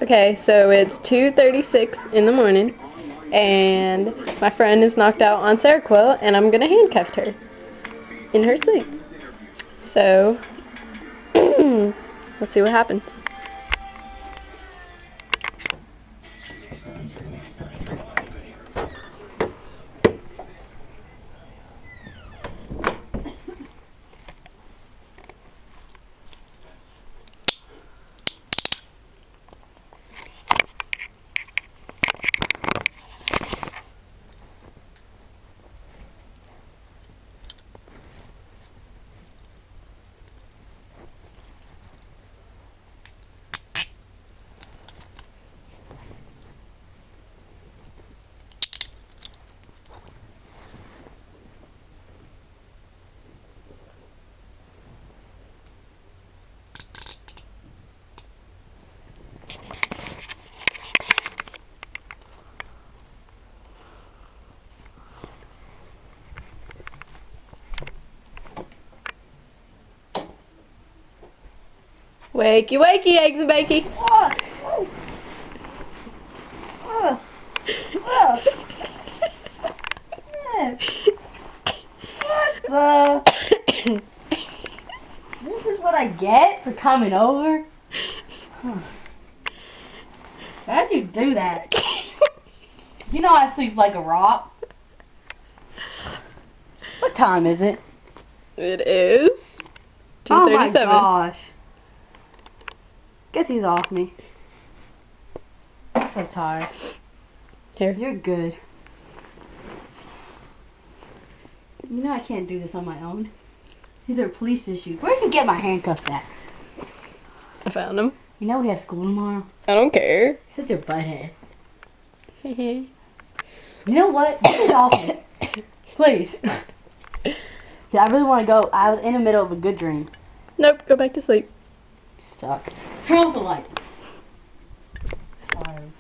Okay, so it's 2:36 in the morning, and my friend is knocked out on Seroquel, and I'm gonna handcuff her in her sleep. So, let's see what happens. Wakey, wakey, eggs and bakey. What the? This is what I get for coming over? How'd you do that? You know I sleep like a rock. What time is it? It is 2:37. Oh my gosh. Get these off me. I'm so tired. Here. You're good. You know I can't do this on my own. These are police issues. Where'd you get my handcuffs at? I found them. You know we have school tomorrow? I don't care. Sit your butthead. You You know what? Get it off me. Please. Yeah, I really want to go. I was in the middle of a good dream. Nope, go back to sleep. Suck. Turn off the light. Sorry.